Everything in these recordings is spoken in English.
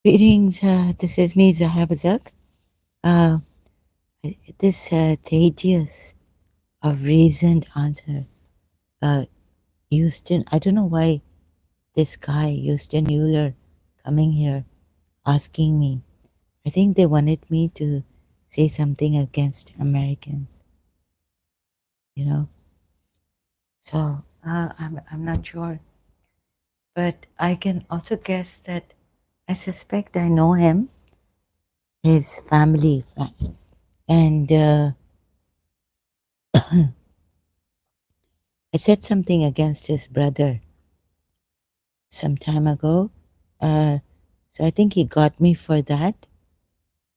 Greetings, this is me, Zahra Bazak. Uh, this Thadeus of Reasoned Answer. Houston, I don't know why this guy, Houston Euler, coming here asking me. I think they wanted me to say something against Americans, you know. So I'm not sure, but I can also guess that I suspect I know him, his family, and I said something against his brother some time ago. Uh, so I think he got me for that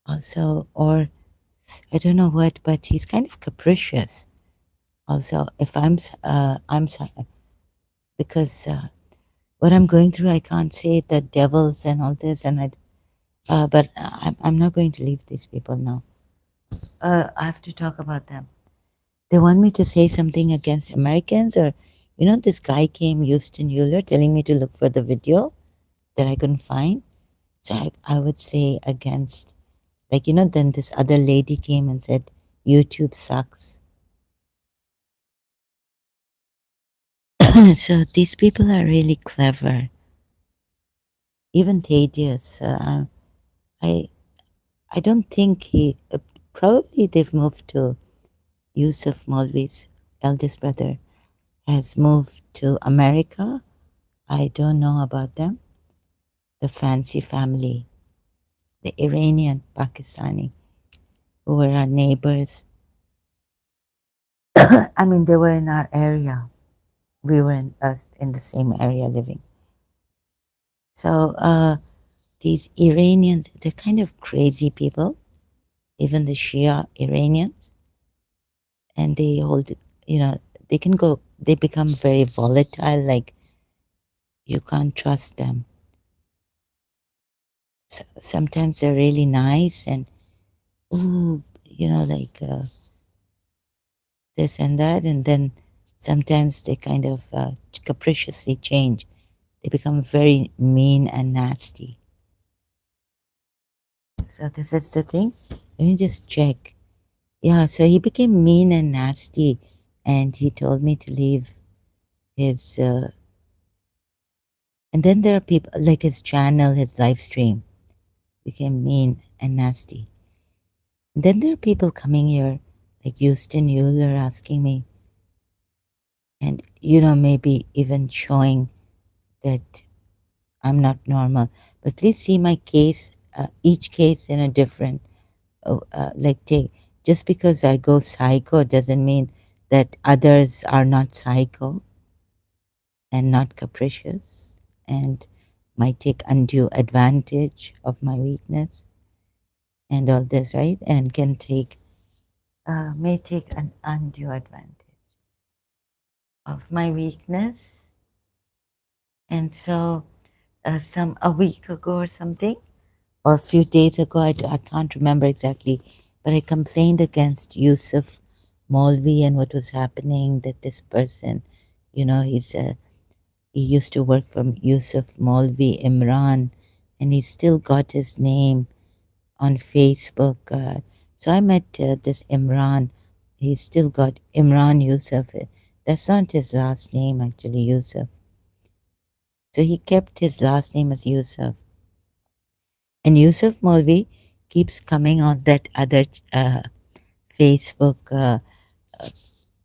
also, or I don't know what, but he's kind of capricious. Also, if because what I'm going through, I can't say the devils and all this, and but I'm not going to leave these people now. I have to talk about them. They want me to say something against Americans, or this guy came, Houston Euler, telling me to look for the video that I couldn't find. So I would say against, then this other lady came and said, YouTube sucks. So these people are really clever. Even Thaddeus, I I don't think probably they've moved to Yusuf Molvi's eldest brother has moved to America. I don't know about them. The fancy family, the Iranian Pakistani, who were our neighbors. I mean, they were in our area. We were in the same area living. So these Iranians, they're kind of crazy people, even the Shia Iranians. And they hold, they become very volatile, like you can't trust them. So sometimes they're really nice and, ooh, this and that. And then sometimes they kind of capriciously change. They become very mean and nasty. So this is the thing. Let me just check. Yeah, so he became mean and nasty, and he told me to leave his. And then there are people like his channel, his live stream became mean and nasty. And then there are people coming here, like Houston Euler, asking me, and maybe even showing that I'm not normal. But please see my case, each case in a different. Take, just because I go psycho doesn't mean that others are not psycho and not capricious and might take undue advantage of my weakness and all this, right? And may take an undue advantage of my weakness. And so, a week ago or something, or a few days ago, I can't remember exactly, but I complained against Yusuf Molvi and what was happening, that this person, he used to work for Yusuf Molvi Imran, and he still got his name on Facebook. So I met this Imran. He still got Imran Yusuf. That's not his last name, actually, Yusuf. So he kept his last name as Yusuf. And Yusuf Molvi keeps coming on that other Facebook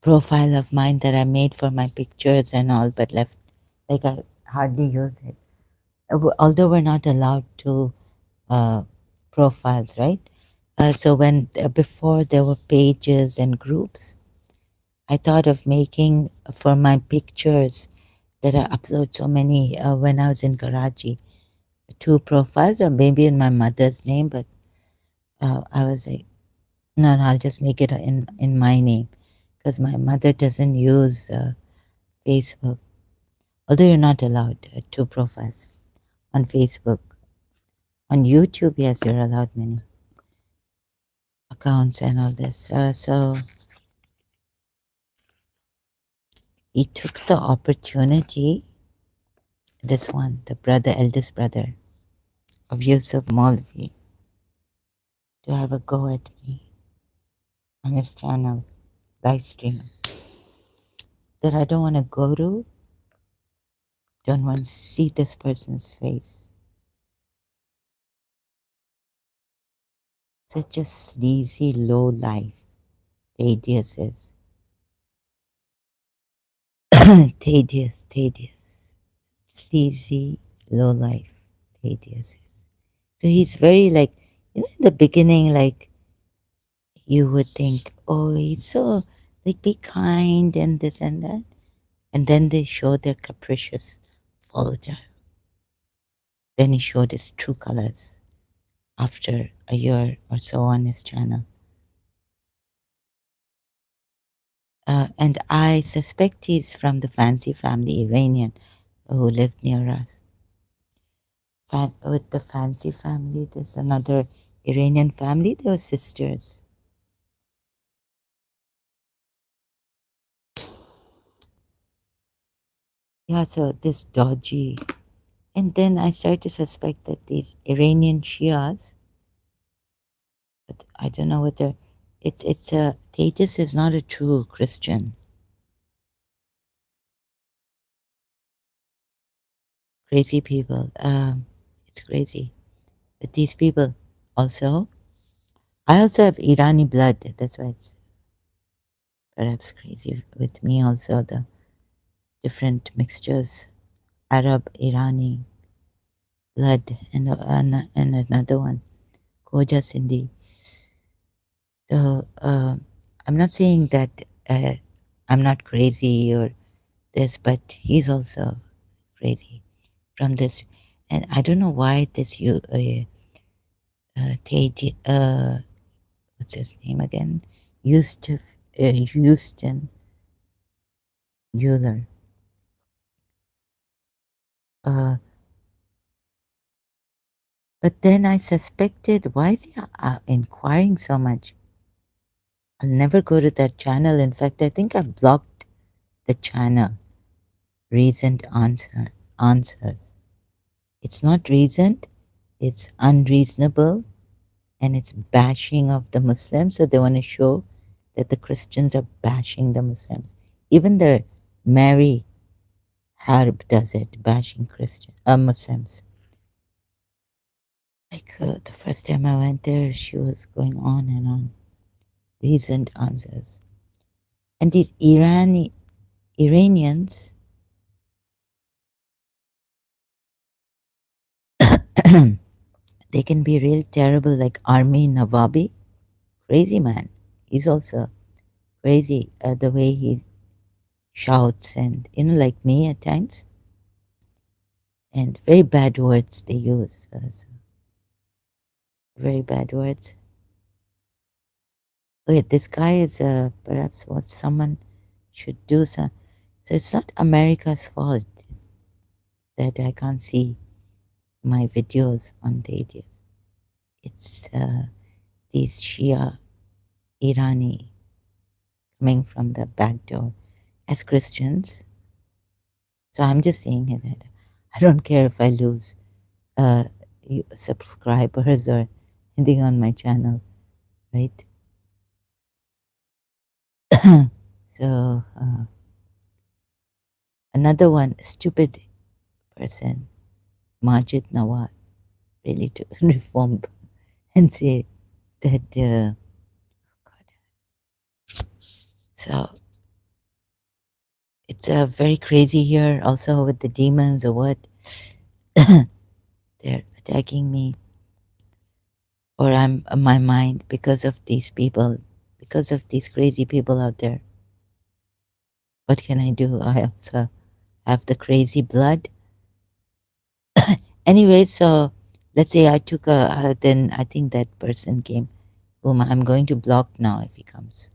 profile of mine that I made for my pictures and all, but left, like I hardly use it. Although we're not allowed to profiles, right? So when before there were pages and groups, I thought of making for my pictures that I upload so many when I was in Karachi. Two profiles, or maybe in my mother's name, but I was like, no, I'll just make it in my name because my mother doesn't use Facebook. Although you're not allowed two profiles on Facebook. On YouTube, yes, you're allowed many accounts and all this. So he took the opportunity, this one, the brother, eldest brother of Yusuf Molvi, to have a go at me on his channel, live stream, that I don't want to go to, don't want to see this person's face. Such a sleazy, low life, Thadeus is. Thadeus. Sleazy, low life, Thadeus is. So he's very like, in the beginning, like, you would think, oh, he's so, like, be kind and this and that. And then they show their capricious, volatile. Then he showed his true colors after a year or so on his channel. And I suspect he's from the Fancy family, Iranian, who lived near us. With the Fancy family, there's another Iranian family, they were sisters. Yeah, so this dodgy. And then I started to suspect that these Iranian Shias, but I don't know whether it's a Tejas is not a true Christian. Crazy people. It's crazy. But these people also, I also have Irani blood. That's why it's perhaps crazy with me also, the different mixtures, Arab, Irani blood, and another one, Koja Sindhi. So I'm not saying that I'm not crazy or this, but he's also crazy from this. And I don't know why this what's his name again? Houston Euler. Uh, but then I suspected, why is he inquiring so much? I'll never go to that channel. In fact, I think I've blocked the channel. Reasoned answers. It's not reasoned, it's unreasonable, and it's bashing of the Muslims. So they want to show that the Christians are bashing the Muslims. Even their Mary Harb does it, bashing Muslims. Like the first time I went there, she was going on and on. Reasoned answers. And these Iranians, they can be real terrible, like Army Navabi. Crazy man. He's also crazy the way he shouts and, like me at times. And very bad words they use. So very bad words. Wait, this guy is perhaps what someone should do. So it's not America's fault that I can't see my videos on the atheist. It's these Shia Irani coming from the back door as Christians. So I'm just saying it. I don't care if I lose subscribers or anything on my channel, right? So another one, stupid person, Majid Nawaz, really to reform and say that. God. So it's very crazy here, also with the demons or what. They're attacking me, or I'm my mind because of these people, because of these crazy people out there. What can I do? I also have the crazy blood. Anyway, so let's say I took then I think that person came, whom I'm going to block now if he comes.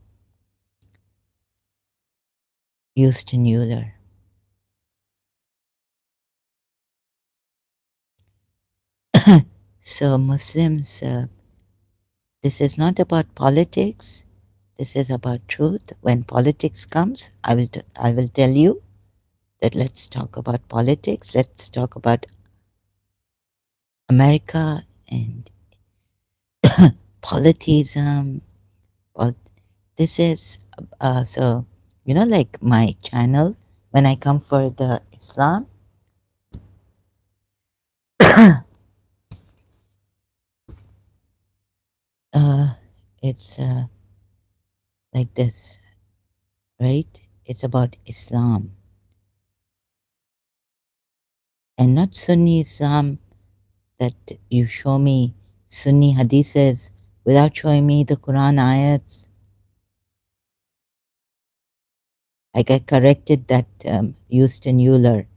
Houston Euler. So Muslims, this is not about politics. This is about truth. When politics comes, I will tell you that let's talk about politics. Let's talk about America and politism. Well, this is so like my channel. When I come for the Islam, uh, it's like this, right? It's about Islam and not Sunni Islam that you show me Sunni hadiths without showing me the Quran ayats. Like I corrected that Houston Euler.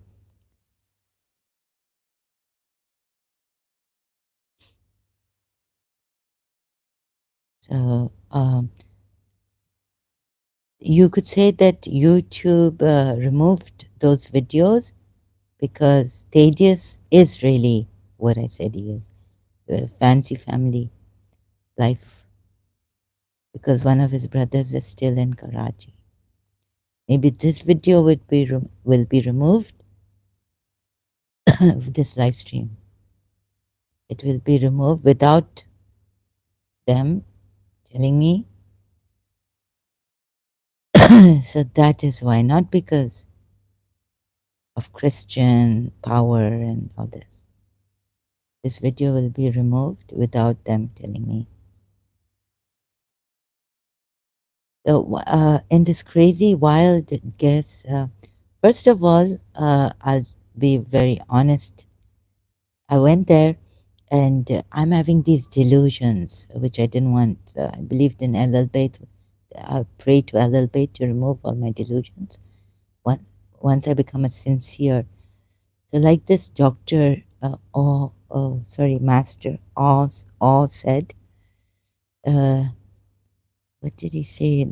So you could say that YouTube removed those videos because Thadeus is really what I said he is. A fancy family life because one of his brothers is still in Karachi. Maybe this video will be removed of this live stream. It will be removed without them telling me. So that is why, not because of Christian power and all this. This video will be removed without them telling me. So, in this crazy, wild guess, first of all, I'll be very honest. I went there and I'm having these delusions, which I didn't want. I believed in LL Bayt. I prayed to LL Bayt to remove all my delusions once I become a sincere. So, like this doctor, Master All said, what did he say?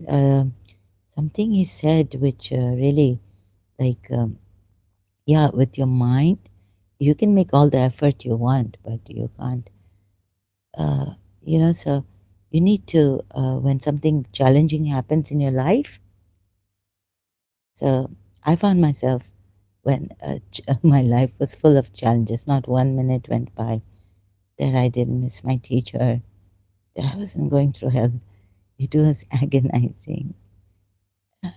Something he said which really, like, yeah, with your mind, you can make all the effort you want, but you can't. So you need to, when something challenging happens in your life. So I found myself when my life was full of challenges, not 1 minute went by that I didn't miss my teacher, that I wasn't going through hell. It was agonizing.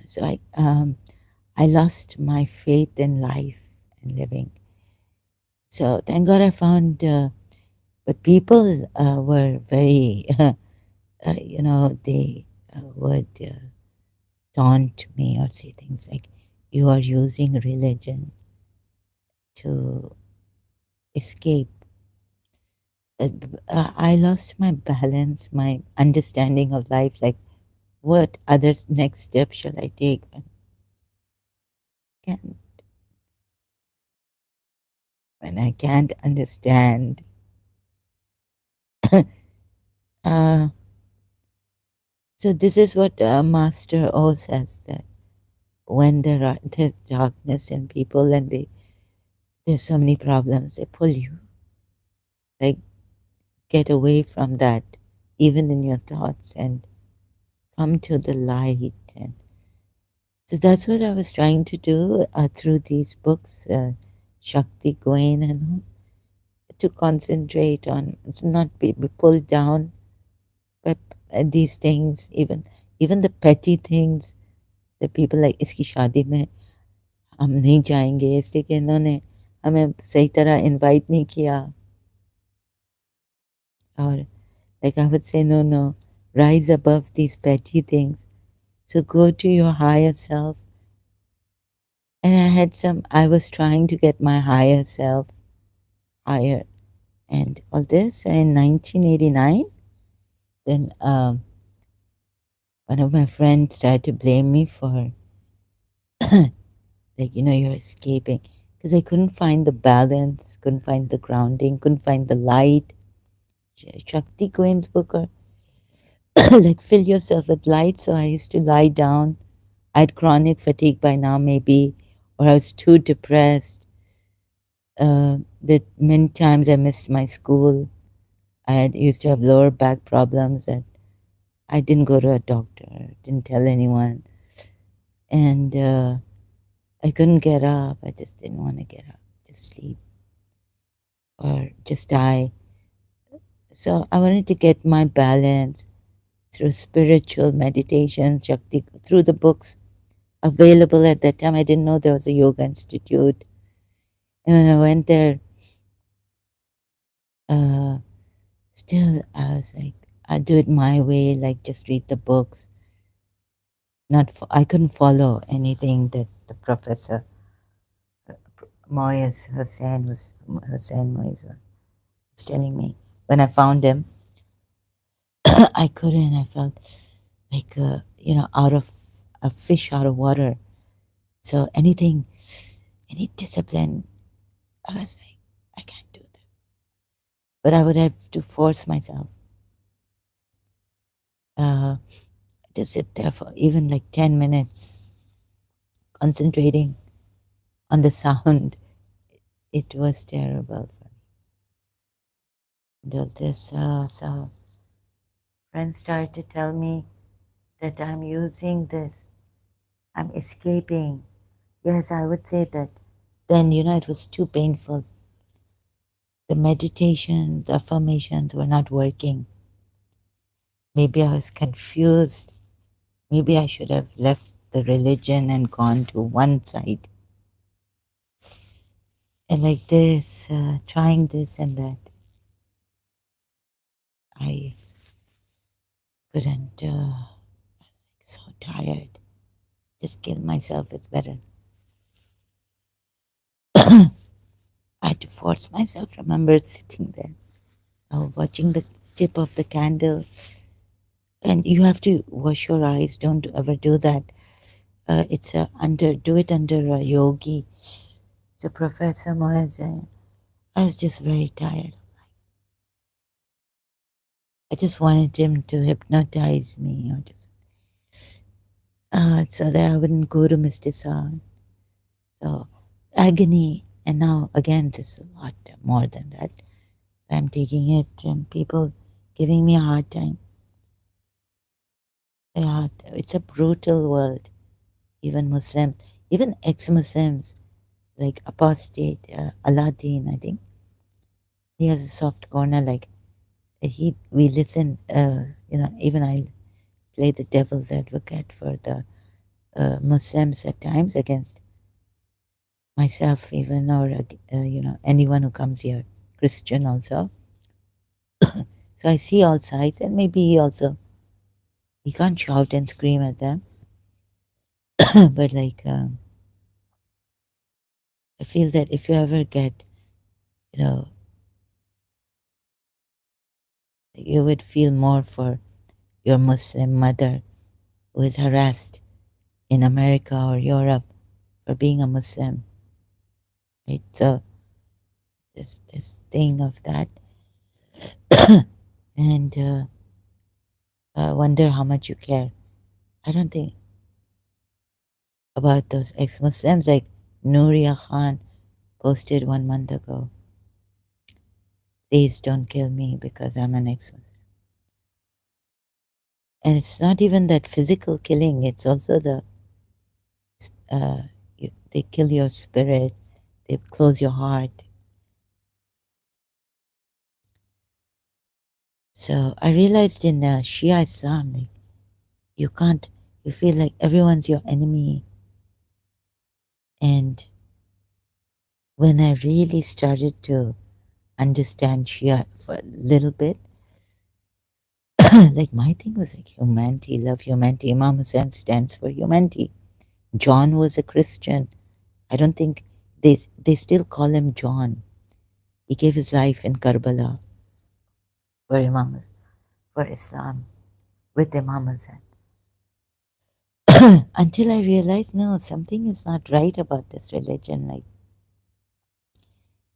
So I lost my faith in life and living. So thank God I found, but people were very, they would taunt me or say things like, you are using religion to escape. I lost my balance, my understanding of life, like what other next step shall I take? Can't, when I can't understand. uh, so this is what Master O says, that when there's darkness in people and there's so many problems, they pull you, like, get away from that, even in your thoughts, and come to the light. And so that's what I was trying to do through these books, Shakti, Gain, and all, to concentrate on, not be pulled down by these things, even the petty things. The people like, इसकी शादी में हम नहीं जाएंगे इसलिए कि इन्होंने हमें सही तरह इनवाइट नहीं किया. Or like I would say, no, rise above these petty things. So go to your higher self. And I was trying to get my higher self higher and all this. In 1989, then one of my friends tried to blame me for like, you're escaping. Because I couldn't find the balance, couldn't find the grounding, couldn't find the light. Shakti Cohen's book, or like fill yourself with light. So I used to lie down. I had chronic fatigue by now, maybe, or I was too depressed. That many times I missed my school. I had used to have lower back problems, and I didn't go to a doctor, didn't tell anyone, and I couldn't get up. I just didn't want to get up, just sleep or just die. So I wanted to get my balance through spiritual meditation, Shakti, through the books available at that time. I didn't know there was a yoga institute. And when I went there, uh, still I was like, I'll do it my way, like just read the books. I couldn't follow anything that the professor Moyes Hussein Moyes was telling me. When I found him, I couldn't. I felt like out of a fish out of water. So anything, any discipline, I was like, I can't do this. But I would have to force myself uh, to sit there for even like 10 minutes, concentrating on the sound. It was terrible for me. Until this, so friends started to tell me that I'm using this, I'm escaping. Yes, I would say that. Then, it was too painful. The meditation, the affirmations were not working. Maybe I was confused. Maybe I should have left the religion and gone to one side. And like this, trying this and that, I couldn't, so tired. Just kill myself, it's better. I had to force myself, remember sitting there, watching the tip of the candle. And you have to wash your eyes, don't ever do that. It's do it under a yogi. So Professor Moyes, I was just very tired. I just wanted him to hypnotize me, or just so that I wouldn't go to Mr. Saad. So agony, and now again, there's a lot more than that. I'm taking it, and people giving me a hard time. Yeah, it's a brutal world. Even Muslims, even ex-Muslims, like apostate Aladdin, I think he has a soft corner. Like we listen. Even I play the devil's advocate for the Muslims at times against myself, even, or anyone who comes here, Christian also. So I see all sides, and maybe he can't shout and scream at them, but like I feel that if you ever get, you know, you would feel more for your Muslim mother who is harassed in America or Europe for being a Muslim, right? So this thing of that, and wonder how much you care. I don't think about those ex-Muslims. Like Nuria Khan posted 1 month ago, please don't kill me because I'm an ex-Muslim. And it's not even that physical killing, it's also uh, they kill your spirit, they close your heart. So I realized in Shia Islam, like, you can't, you feel like everyone's your enemy. And when I really started to understand Shia for a little bit, like my thing was like humanity, love humanity. Imam Hussein stands for humanity. John was a Christian. I don't think they still call him John. He gave his life in Karbala for Imam, for Islam with Imam Hussein. Until I realized, no, something is not right about this religion. Like,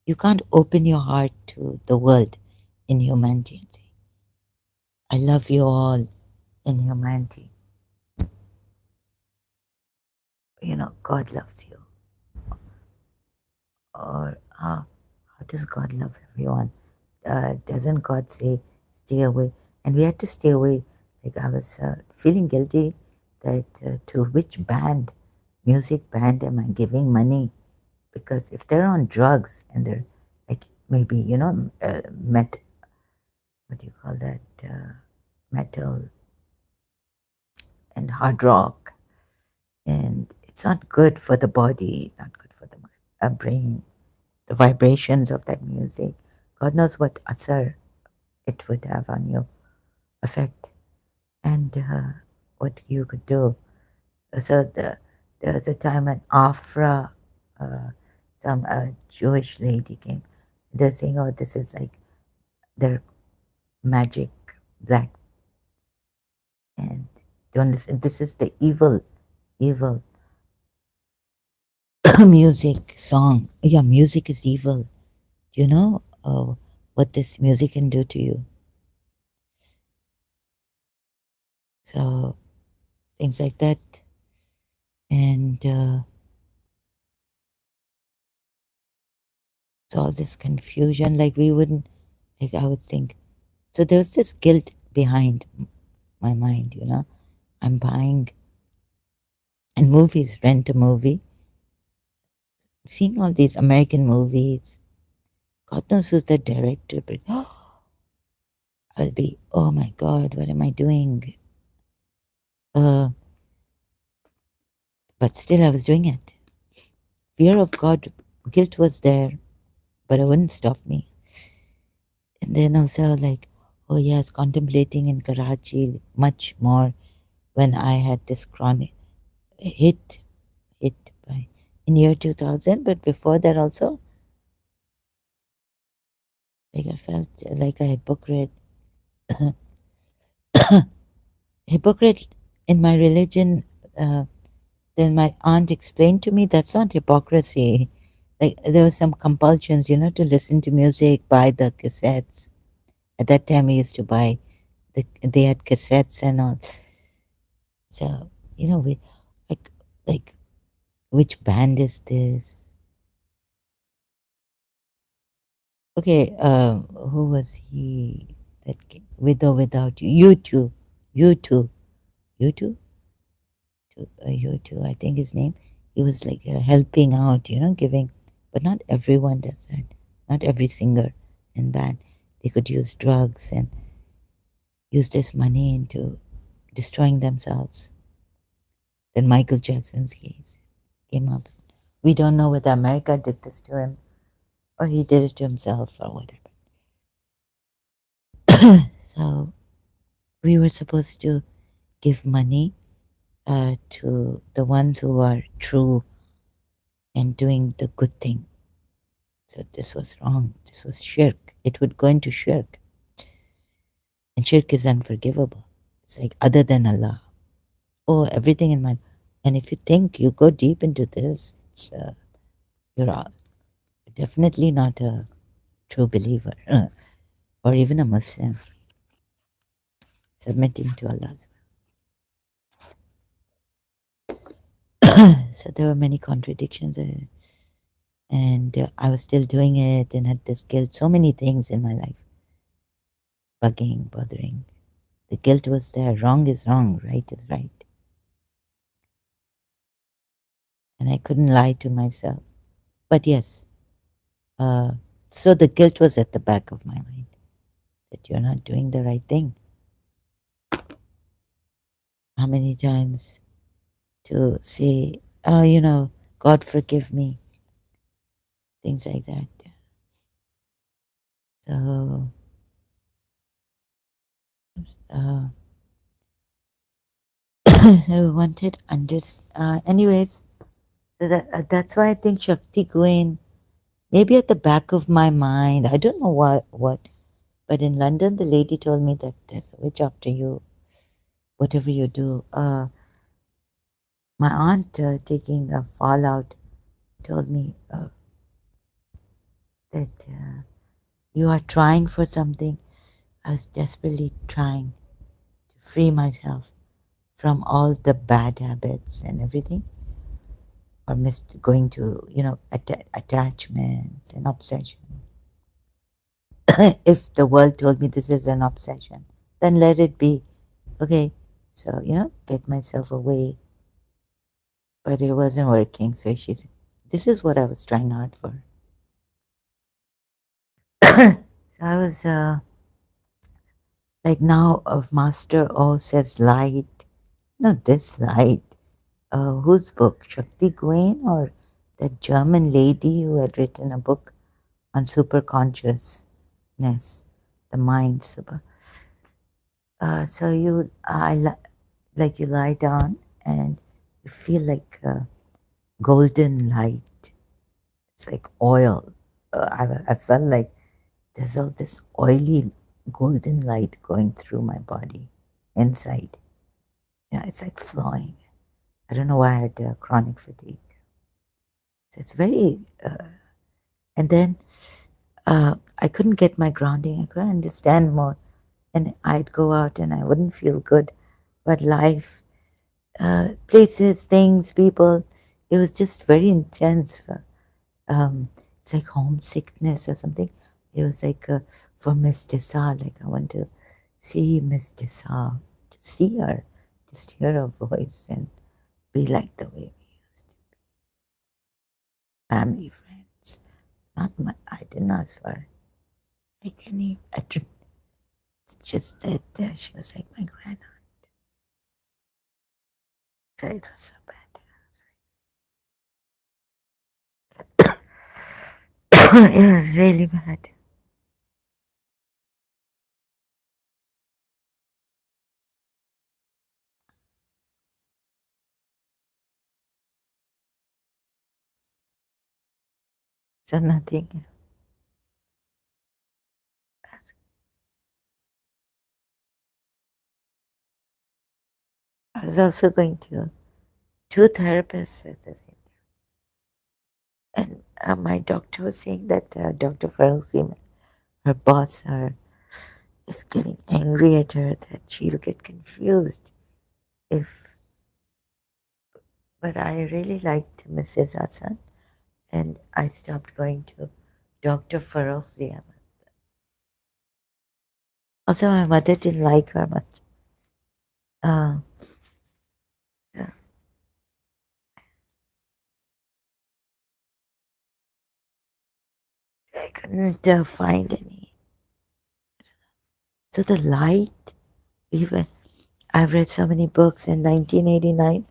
you can't open your heart to the world in humanity and say, I love you all in humanity. God loves you. Or how does God love everyone? Doesn't God say, stay away? And we had to stay away. Like, I was feeling guilty that to which band, music band, am I giving money? Because if they're on drugs and they're like maybe, what do you call that? Metal and hard rock, and it's not good for the body, not good for the brain, the vibrations of that music. God knows what asar it would have on you, effect, and what you could do. So there was a time when Afra, some Jewish lady came. They're saying, "Oh, this is like their magic black," and don't listen. This is the evil music song. Yeah, music is evil. Do you know what this music can do to you? So things like that, and so all this confusion. Like we wouldn't, like I would think. So there was this guilt behind my mind. I'm buying and movies. Rent a movie, seeing all these American movies. God knows who's the director, but I'll be, oh my God, what am I doing? Uh, but still, I was doing it. Fear of God, guilt was there, but it wouldn't stop me. And then also, like, oh yes, contemplating in Karachi much more when I had this chronic hit by in year 2000. But before that, also, like I felt like a hypocrite in my religion. Then my aunt explained to me that's not hypocrisy. Like there were some compulsions, to listen to music, buy the cassettes. At that time, we used to buy they had cassettes and all. So we like which band is this? Okay, who was he? With or without you? You two, you two. I think his name. He was like helping out, giving, but not everyone does that. Not every singer and band. They could use drugs and use this money into destroying themselves. Then Michael Jackson's case came up. We don't know whether America did this to him or he did it to himself or whatever. So we were supposed to give money to the ones who are true and doing the good thing. So this was wrong. This was shirk. It would go into shirk. And shirk is unforgivable. It's like other than Allah. Oh, everything in my. And if you think you go deep into this, you're definitely not a true believer or even a Muslim submitting to Allah's will. So there were many contradictions, and I was still doing it and had this guilt. So many things in my life bugging, bothering. The guilt was there. Wrong is wrong, right is right. And I couldn't lie to myself. But yes, uh, so the guilt was at the back of my mind that you're not doing the right thing. How many times to say, oh, God forgive me, things like that. So, uh, so wanted under. Anyways, so that's why I think Shakti Queen, maybe at the back of my mind. I don't know what, but in London, the lady told me that there's a witch after you, whatever you do. My aunt, taking a fallout, told me that you are trying for something. I was desperately trying to free myself from all the bad habits and everything, or missed going to, attachments and obsession. If the world told me this is an obsession, then let it be. Okay, so, get myself away. But it wasn't working. So she said, this is what I was trying hard for. So I was like, now of Master O says light. No, this light. Whose book? Shakti Gawain or that German lady who had written a book on superconsciousness, the mind super. So like you lie down and you feel like golden light. It's like oil. I felt like there's all this oily golden light going through my body inside. It's like flowing. I don't know why I had chronic fatigue. So it's very, and then I couldn't get my grounding. I couldn't understand more. And I'd go out and I wouldn't feel good. But life, places, things, people, it was just very intense. It's like homesickness or something. It was like for Miss Desa, like I want to see Miss Desa, to see her, just hear her voice and be like the way we used to, family, friends. Not my, I didn't ask her. I can't even, it's just that she was like my grandaunt. So it was so bad. It was really bad. So nothing. I was also going to two therapists at the same time. And my doctor was saying that Dr. Farouk, her boss, is getting angry at her that she'll get confused if. But I really liked Mrs. Hassan, and I stopped going to Dr. Farouk. Also, my mother didn't like her much. Uh, yeah, I couldn't find any. So the light, even I've read so many books in 1989,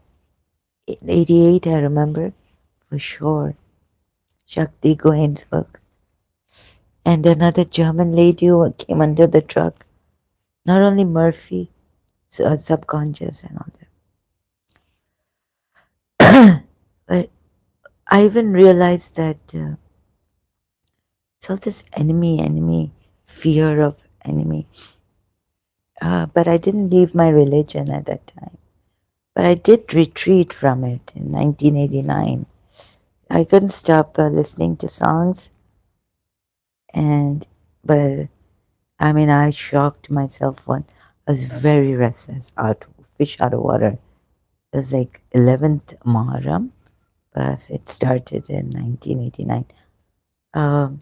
88, I remember for sure. Shakti Gawain's book. And another German lady who came under the truck. Not only Murphy, subconscious and all that. But I even realized that it's all this enemy, fear of enemy. But I didn't leave my religion at that time. But I did retreat from it in 1989. I couldn't stop listening to songs, and but I mean, I shocked myself one. I was very restless, fish out of water. It was like 11th Muharram, but it started in 1989. Um,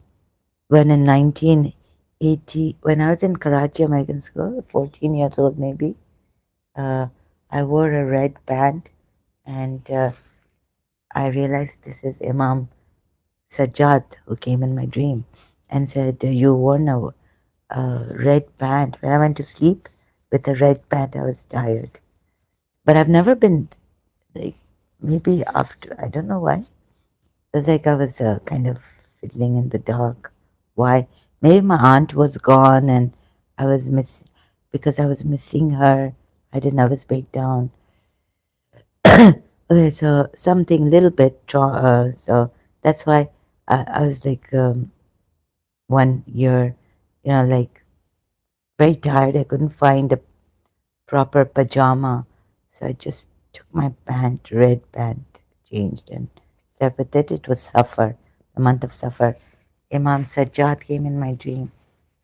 when in 1980, when I was in Karachi American School, 14 years old maybe, uh, I wore a red band, and I realized this is Imam Sajjad who came in my dream and said, "You worn a red band." When I went to sleep with a red band, I was tired. But I've never been like, maybe after, I don't know why. It was like I was kind of fiddling in the dark. Why? Maybe my aunt was gone and I was because I was missing her. I had a nervous breakdown. Okay, so something little bit, so that's why I was like, 1 year, like very tired. I couldn't find a proper pajama. So I just took my band, red band, changed and stuff with it. It was Safar, the month of Safar. Imam Sajjad came in my dream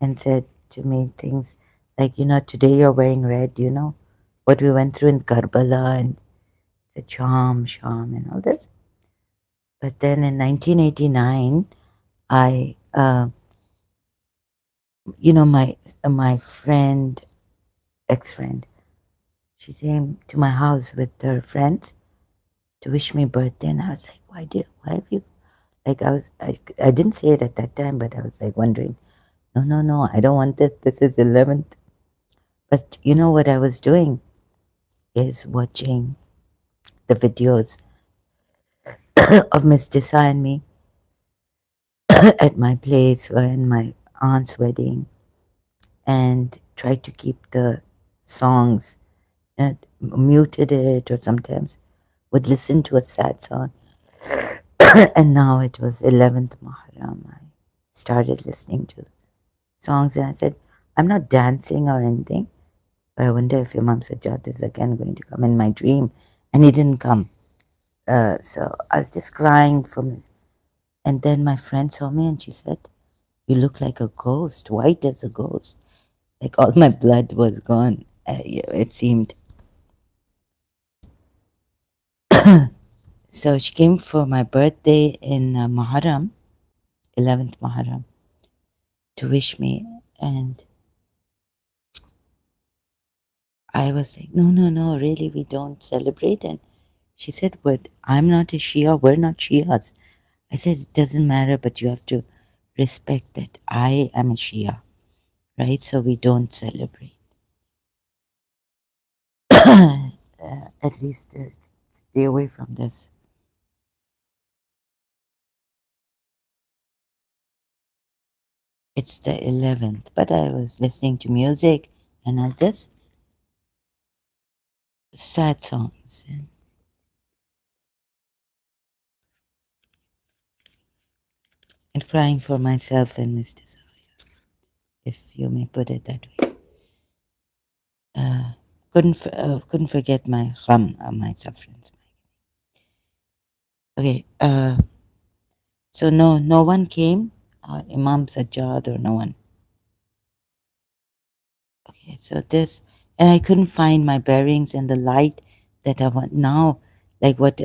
and said to me things like, today you're wearing red, what we went through in Karbala and the Sham, and all this. But then in 1989, I, my friend, ex-friend, she came to my house with her friends to wish me birthday, and I was like, why have you, like, I didn't say it at that time, but I was like wondering, no, no, no, I don't want this. This is 11th. But you know what I was doing is watching the videos of Miss Desa and me at my place or in my aunt's wedding, and tried to keep the songs and muted it, or sometimes would listen to a sad song. And now it was 11th Muharram. I started listening to songs and I said, I'm not dancing or anything, but I wonder if Imam Sajjad is again going to come in my dream. And he didn't come. So I was just crying from it. And then my friend saw me and she said, you look like a ghost, white as a ghost. Like all my blood was gone, it seemed. So she came for my birthday in Muharram, 11th Muharram, to wish me. And I was like, no, no, no, really, we don't celebrate. And she said, but I'm not a Shia, we're not Shias. I said, it doesn't matter, but you have to respect that I am a Shia, right? So we don't celebrate. At least stay away from this. It's the 11th, but I was listening to music and all this sad songs and crying for myself and Mr. Sawyer, if you may put it that way. Uh, couldn't forget my gham, my sufferings. Okay, so no one came, Imam Sajjad or no one. Okay, so this, and I couldn't find my bearings and the light that I want now, like what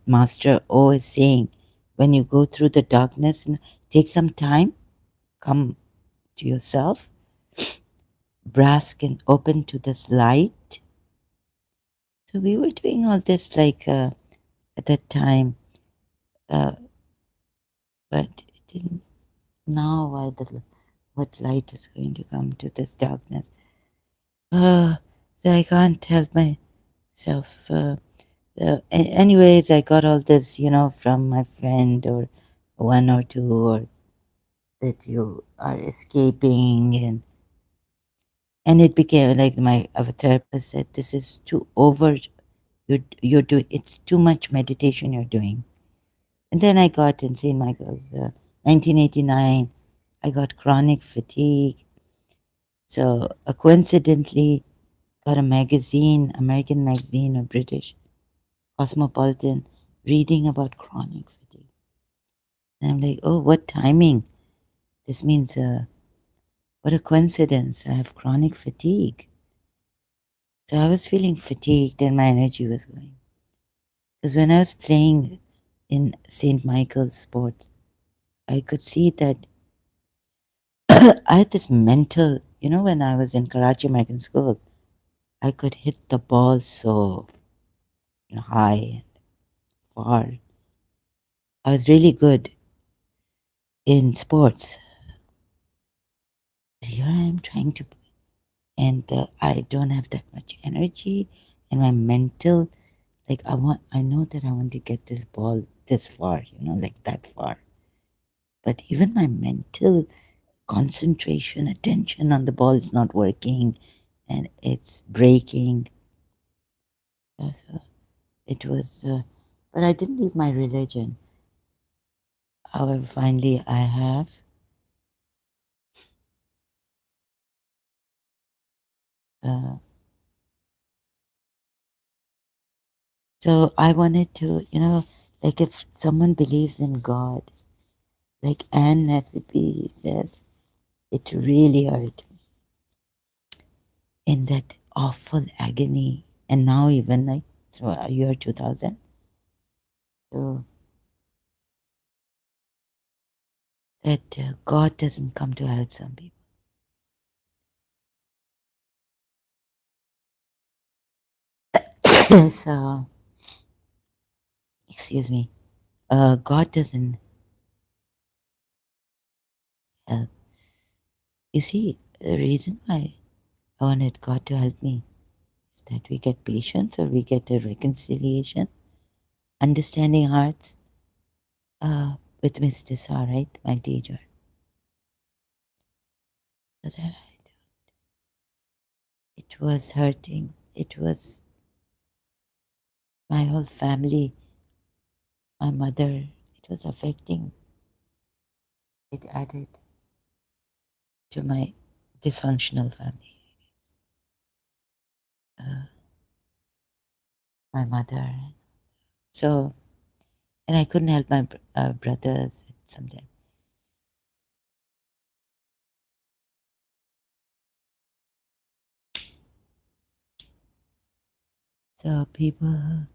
Master O is saying. When you go through the darkness, and take some time, come to yourself, brask and open to this light. So we were doing all this like at that time, uh, but it didn't. Now, why what light is going to come to this darkness? So I can't help myself. Anyways, I got all this, from my friend or one or two, or that you are escaping, and it became like my our therapist said, this is too over. You're doing, it's too much meditation you're doing. And then I got in St. Michael's, 1989. I got chronic fatigue. So coincidentally, got a magazine, American magazine or British, Cosmopolitan, reading about chronic fatigue. And I'm like, oh, what timing? This means, what a coincidence. I have chronic fatigue. So I was feeling fatigued and my energy was going. Because when I was playing in St. Michael's sports, I could see that I had this mental, when I was in Karachi American School, I could hit the ball so high and far. I was really good in sports. Here I am trying to, and I don't have that much energy, and my mental, like I know that I want to get this ball this far, like that far. But even my mental concentration, attention on the ball is not working, and it's breaking. So it was, but I didn't leave my religion. However, finally, I have uh, So I wanted to, like if someone believes in God, like Anne Nesby says, it really hurt in that awful agony. And now even like through year 2000. So that God doesn't come to help some people. So, excuse me, God doesn't help. You see, the reason why I wanted God to help me is that we get patience or we get a reconciliation, understanding hearts with Mr. Sa, right, my teacher. So that it was hurting. It was my whole family, my mother. It was affecting. It added to my dysfunctional family. My mother. So, and I couldn't help my brothers sometimes. So people,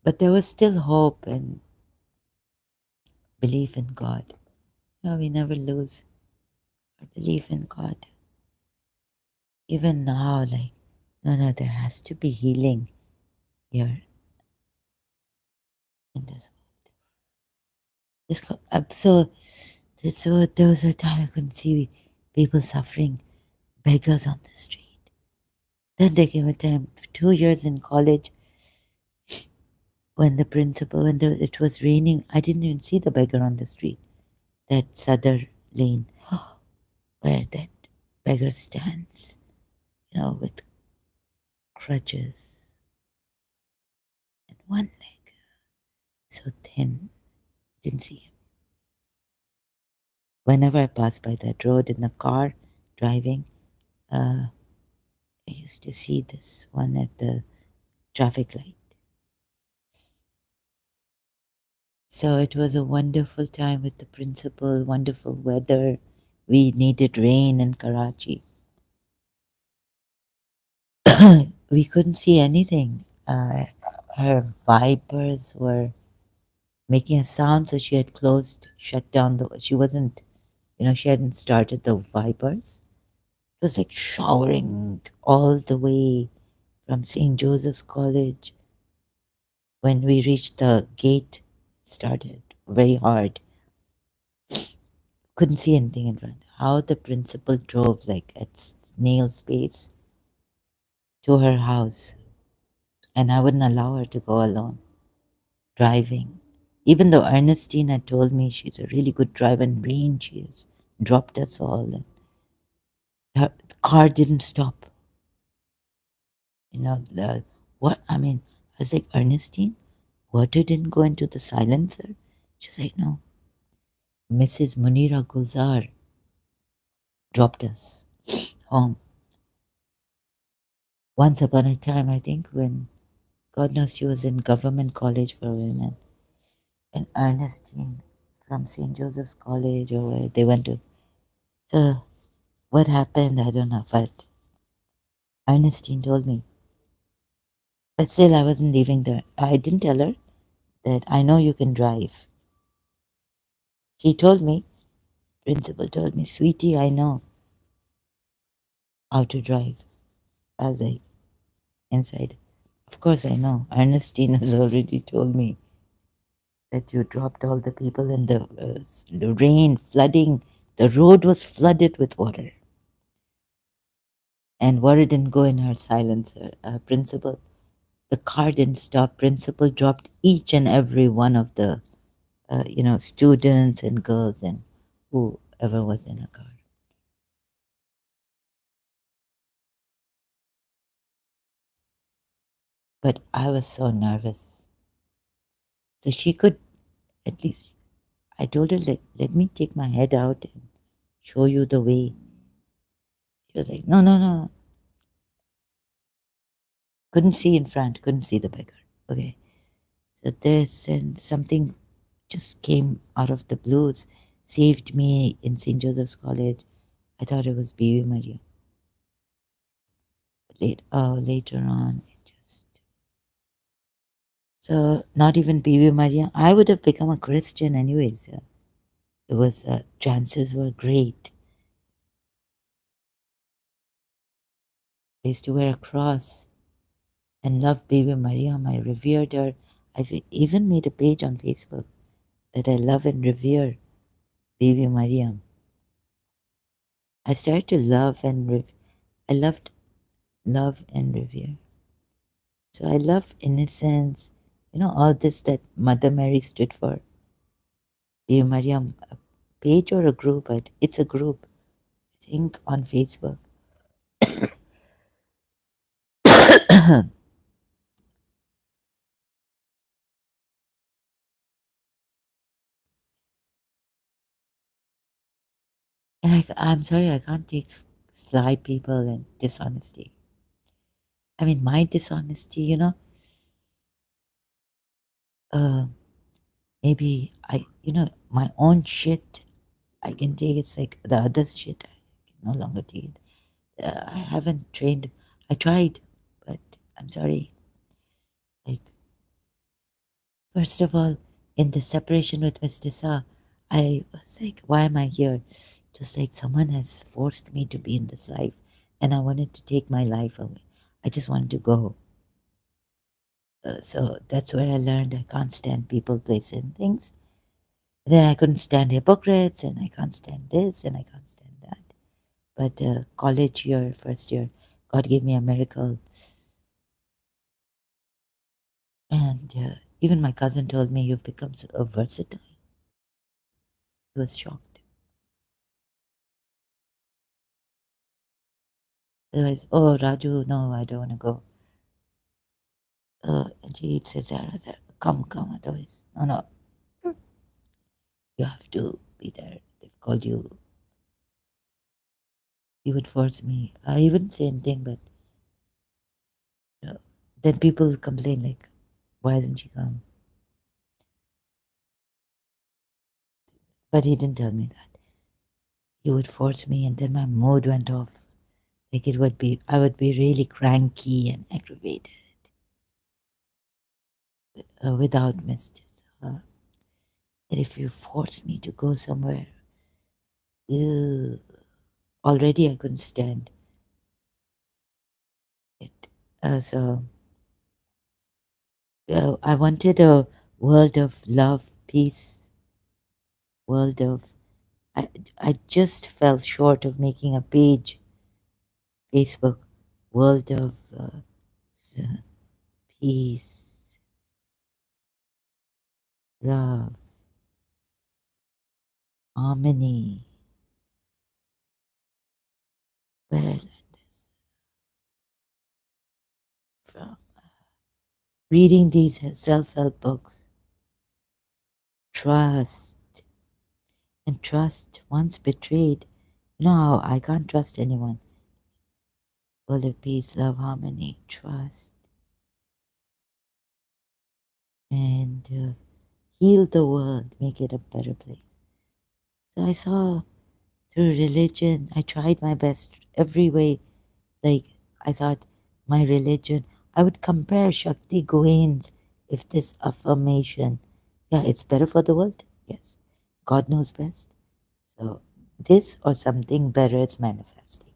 but there was still hope and belief in God. No, we never lose our belief in God. Even now, like, no, there has to be healing here in this world. So there was a time I couldn't see people suffering, beggars on the street. Then there came a time, 2 years in college, when the principal, it was raining, I didn't even see the beggar on the street. That Sadar lane, where that beggar stands, with crutches and one leg, so thin, didn't see him. Whenever I passed by that road in the car driving, I used to see this one at the traffic light. So it was a wonderful time with the principal, wonderful weather. We needed rain in Karachi. We couldn't see anything. Her vipers were making a sound, so she had shut down she wasn't, she hadn't started the vipers. It was like showering all the way from St. Joseph's College. When we reached the gate, it started very hard. Couldn't see anything in front. How the principal drove like at snail's pace to her house, and I wouldn't allow her to go alone, driving. Even though Ernestine had told me she's a really good driver and rain, she has dropped us all. And her car didn't stop. What? I mean, I was like, Ernestine, water didn't go into the silencer? She's like, no. Mrs. Munira Gulzar dropped us home. Once upon a time, I think, when God knows she was in government college for women, and Ernestine from St. Joseph's College or where they went to. So what happened, I don't know, but Ernestine told me. But still, I wasn't leaving there. I didn't tell her that I know you can drive. She told me, principal told me, sweetie, I know how to drive. I was like, inside. Of course I know. Ernestine has already told me that you dropped all the people in the rain, flooding. The road was flooded with water. And water didn't go in her silencer. Principal, the car didn't stop. Principal dropped each and every one of the, students and girls and whoever was in a car. But I was so nervous. So she could, at least, I told her, let me take my head out and show you the way. She was like, no. Couldn't see in front, couldn't see the beggar. Okay. So this and something just came out of the blues, saved me in St. Joseph's College. I thought it was Bibi Maria. Later on, it just so not even Bibi Maria. I would have become a Christian anyways. It was chances were great. I used to wear a cross and love Baby Mariam. I revered her. I've even made a page on Facebook that I love and revere Baby Mariam. I started to I loved love and revere. So I love innocence, all this that Mother Mary stood for. Baby Mariam, a page or a group? It's a group, I think, on Facebook. And I'm sorry, I can't take sly people and dishonesty. I mean, my dishonesty, uh, maybe my own shit, I can take. It's like the other's shit, I can no longer take it. I haven't trained. I tried, but I'm sorry. Like, first of all, in the separation with Mr. Sa, I was like, why am I here? Just like someone has forced me to be in this life, and I wanted to take my life away. I just wanted to go. So that's where I learned I can't stand people, places, and things. Then I couldn't stand hypocrites, and I can't stand this, and I can't stand that. But college year, first year, God gave me a miracle. And even my cousin told me, you've become so versatile. I was shocked. Otherwise, oh, Raju, no, I don't want to go. And she says, Sarah, come, otherwise. No, no, you have to be there. They've called you. You would force me. I wouldn't say anything, but then people complain, like, why isn't she come? But he didn't tell me that. He would force me, and then my mood went off. Like I would be really cranky and aggravated without Mr. And if you force me to go somewhere, ew, already I couldn't stand it. So I wanted a world of love, peace, world of. I just fell short of making a page, Facebook, world of peace, love, harmony. Where I learned this from? Reading these self-help books. Trust. And trust, once betrayed, no, I can't trust anyone. World of peace, love, harmony, trust. And heal the world, make it a better place. So I saw through religion, I tried my best every way. Like, I thought my religion, I would compare Shakti Gawain's, if this affirmation, yeah, it's better for the world. Yes, God knows best. So this or something better is manifesting.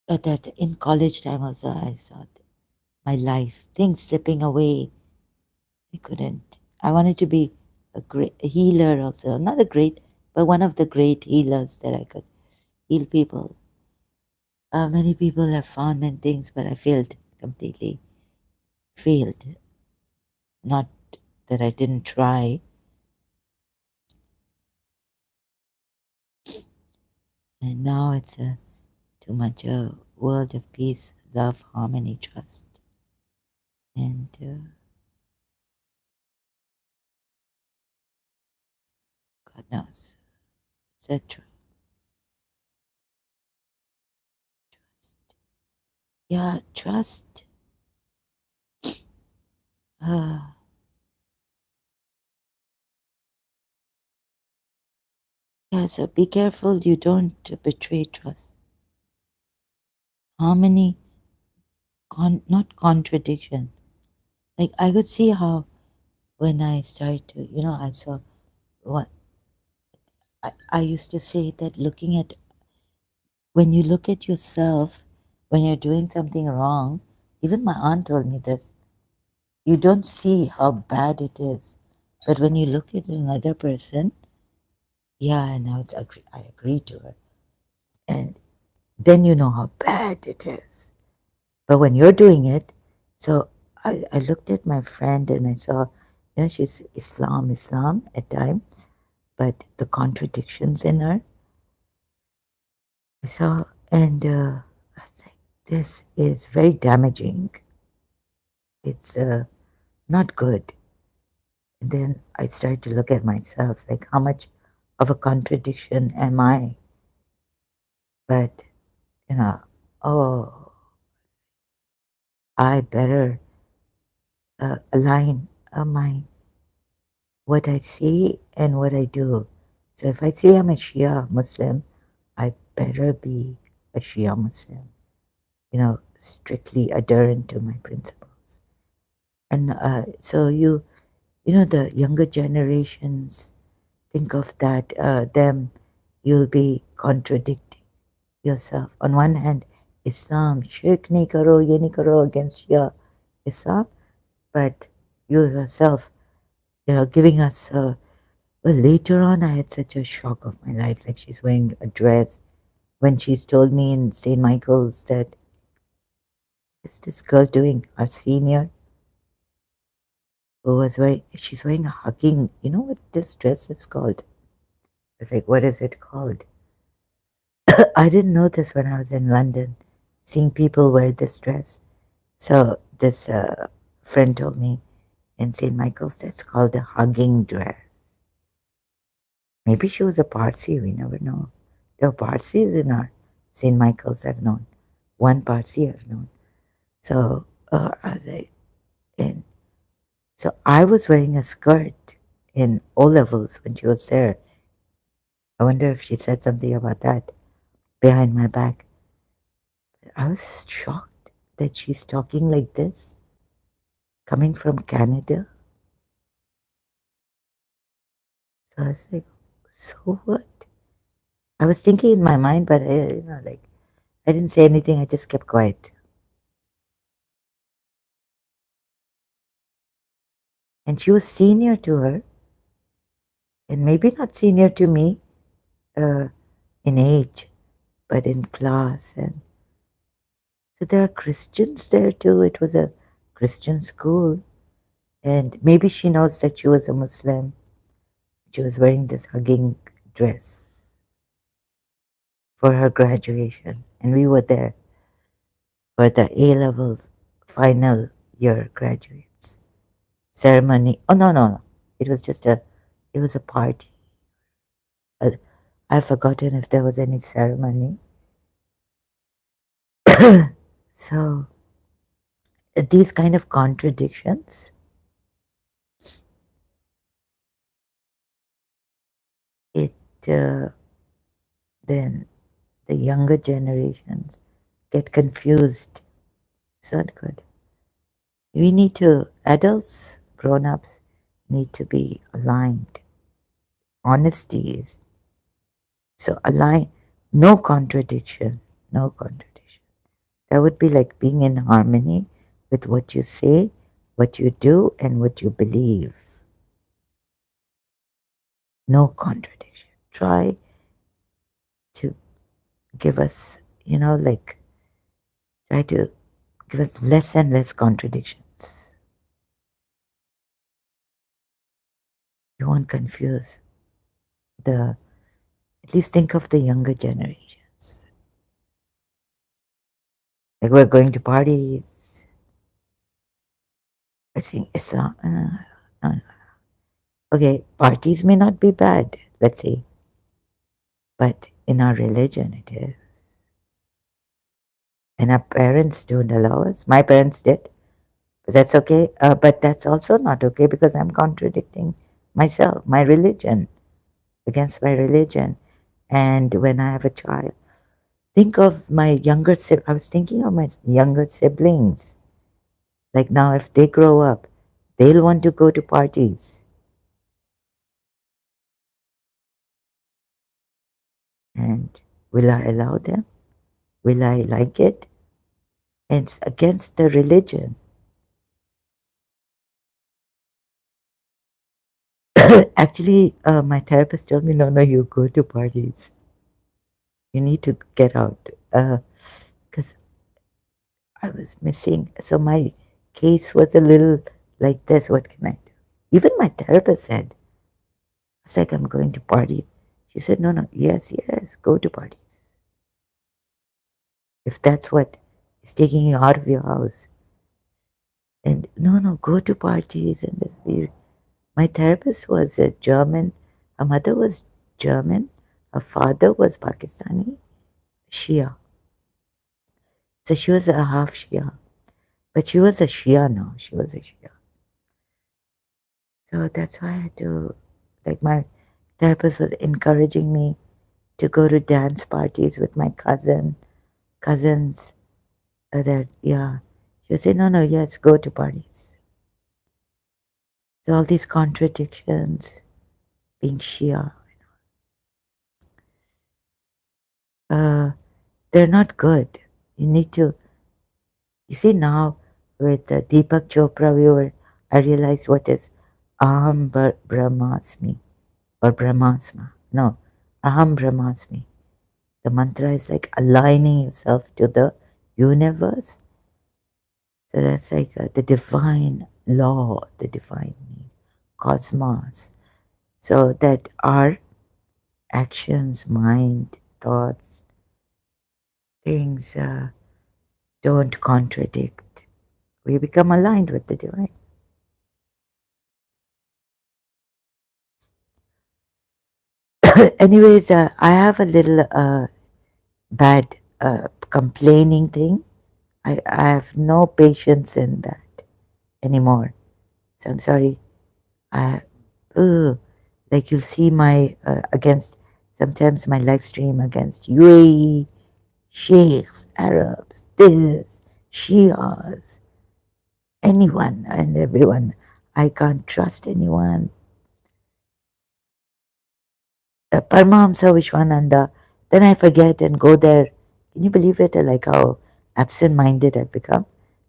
But that in college time also, I saw my life, things slipping away. I couldn't. I wanted to be a great healer also. Not a great, but one of the great healers that I could heal people. Many people have found many things, but I failed completely. Failed. Not that I didn't try. And now it's too much a world of peace, love, harmony, trust. And God knows, etc. Yeah, trust. Uh, yeah, so be careful you don't betray trust. Harmony, not contradiction. Like I could see how when I started to, I saw what I used to say that when you look at yourself, when you're doing something wrong, even my aunt told me this, you don't see how bad it is. But when you look at another person, yeah, and I agree to her. And then you know how bad it is. But when you're doing it, so I looked at my friend and I saw, she's Islam at time, but the contradictions in her, I saw, and I was like, this is very damaging. It's not good. And then I started to look at myself, like how much of a contradiction am I? But, you know, oh, I better align my what I say and what I do. So if I say I'm a Shia Muslim, I better be a Shia Muslim, strictly adherent to my principles. And so the younger generations think of that, them, you'll be contradicting yourself. On one hand, Islam, shirk nahi karo, ye nahi karo against Shia Islam, but you yourself, giving us. Well, later on, I had such a shock of my life. Like she's wearing a dress when she's told me in St. Michael's that what's this girl doing? Our senior who was wearing, she's wearing a hugging. You know what this dress is called? I was like, what is it called? I didn't know this when I was in London, seeing people wear this dress. So this friend told me in St. Michael's that's called a hugging dress. Maybe she was a Parsi, we never know. There were Parsis in our St. Michael's, I've known. One Parsi I've known. So I was like, and so I was wearing a skirt in O levels when she was there. I wonder if she said something about that behind my back. I was shocked that she's talking like this, coming from Canada. So I was like, so what? I was thinking in my mind, but like I didn't say anything. I just kept quiet. And she was senior to her, and maybe not senior to me uh, in age, but in class. And so there are Christians there too. It was a Christian school. And maybe she knows that she was a Muslim. She was wearing this hugging dress for her graduation. And we were there for the A level final year graduates ceremony. Oh, no, no, no. It was a party. Uh, I've forgotten if there was any ceremony. So these kind of contradictions, it uh, then the younger generations get confused. It's not good. We need to, adults, grown ups, need to be aligned. Honesty is so align, no contradiction, no contradiction. That would be like being in harmony with what you say, what you do, and what you believe. No contradiction. Try to give us, like, try to give us less and less contradictions. You won't confuse at least think of the younger generations. Like we're going to parties. I think Islam. Okay, parties may not be bad, let's say, but in our religion it is. and our parents don't allow us. My parents did, but that's okay. But that's also not okay because I'm contradicting myself, my religion, against my religion. And when I have a child, think of my younger I was thinking of my younger siblings. Like now, if they grow up, they'll want to go to parties. And will I allow them? Will I like it? It's against the religion. Actually, my therapist told me, no, no, you go to parties. You need to get out. Because I was missing. So my case was a little like this. What can I do? Even my therapist said, it's like I'm going to parties. She said, no, no, yes, yes, go to parties. If that's what is taking you out of your house. And no, no, go to parties. And this, my therapist was a German. Her mother was German. Her father was Pakistani, Shia. So she was a half Shia. But she was a Shia now. She was a Shia. So that's why I had to, like, my therapist was encouraging me to go to dance parties with my cousins. That, yeah. She would say, no, no, yes, go to parties. So all these contradictions, being Shia, uh, they're not good. You need to, you see now with Deepak Chopra, I realized what is Aham Brahmasmi or Brahmasma. No, Aham Brahmasmi. The mantra is like aligning yourself to the universe. So that's like the divine law, the divine cosmos. So that our actions, mind, thoughts, things don't contradict. We become aligned with the divine. Anyways, I have a little bad complaining thing. I have no patience in that anymore. So I'm sorry. I, ugh, like you'll see my against sometimes my live stream against UAE, sheikhs, Arabs, this, Shias, anyone and everyone. I can't trust anyone. Paramahamsa Vishwananda. Then I forget and go there. Can you believe it? Like how absent-minded I've become.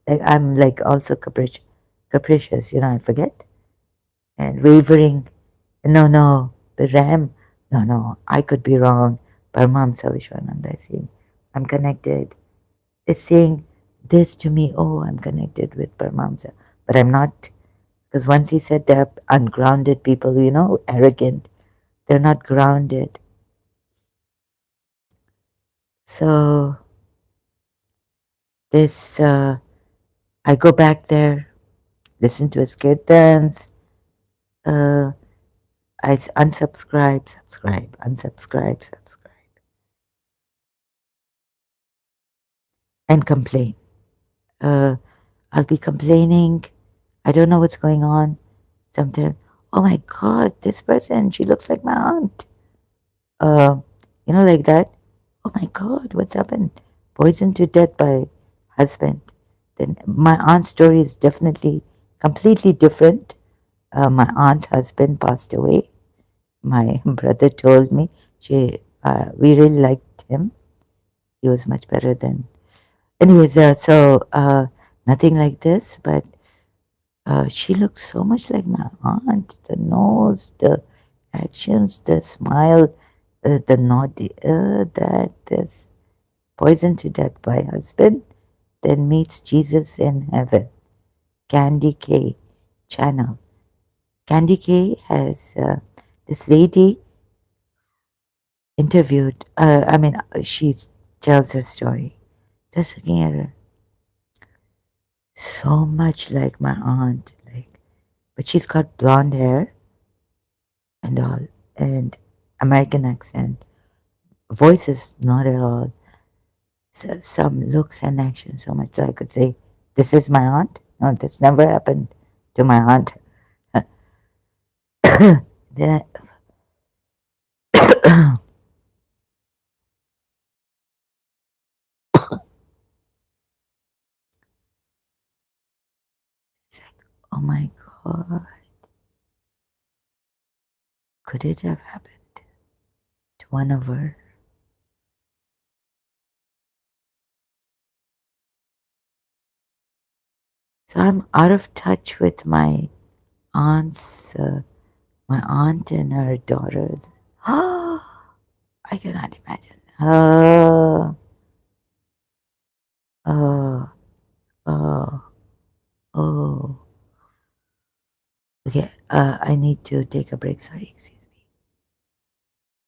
Like I'm like also capricious. I forget and wavering. No, no, the Ram. No, no, I could be wrong. Paramahamsa Vishwananda is saying, I'm connected. It's saying this to me. Oh, I'm connected with Paramahamsa, but I'm not. Because once he said they're ungrounded people, arrogant. They're not grounded. So this, I go back there, listen to his kirtans. I unsubscribe, subscribe, unsubscribe, subscribe, and complain. Uh, I'll be complaining. I don't know what's going on. Sometimes, oh my God, this person, she looks like my aunt. Uh, like that. Oh my God, what's happened? Poisoned to death by husband. Then my aunt's story is definitely completely different. My aunt's husband passed away. My brother told me we really liked him. He was much better than. Anyways, nothing like this, but she looks so much like my aunt. The nose, the actions, the smile, the naughty, that this poisoned to death by husband, then meets Jesus in heaven. Candy K channel. Candy K has this lady interviewed. She tells her story. Just looking at her, so much like my aunt, but she's got blonde hair and all, and American accent. Voice is not at all. some looks and action so much so I could say, "This is my aunt." No, this never happened to my aunt. Then it's like, oh my god, could it have happened to one of her? So I'm out of touch with aunts, my aunt and her daughters. I cannot imagine. Oh, oh, oh. Okay, I need to take a break. Sorry, excuse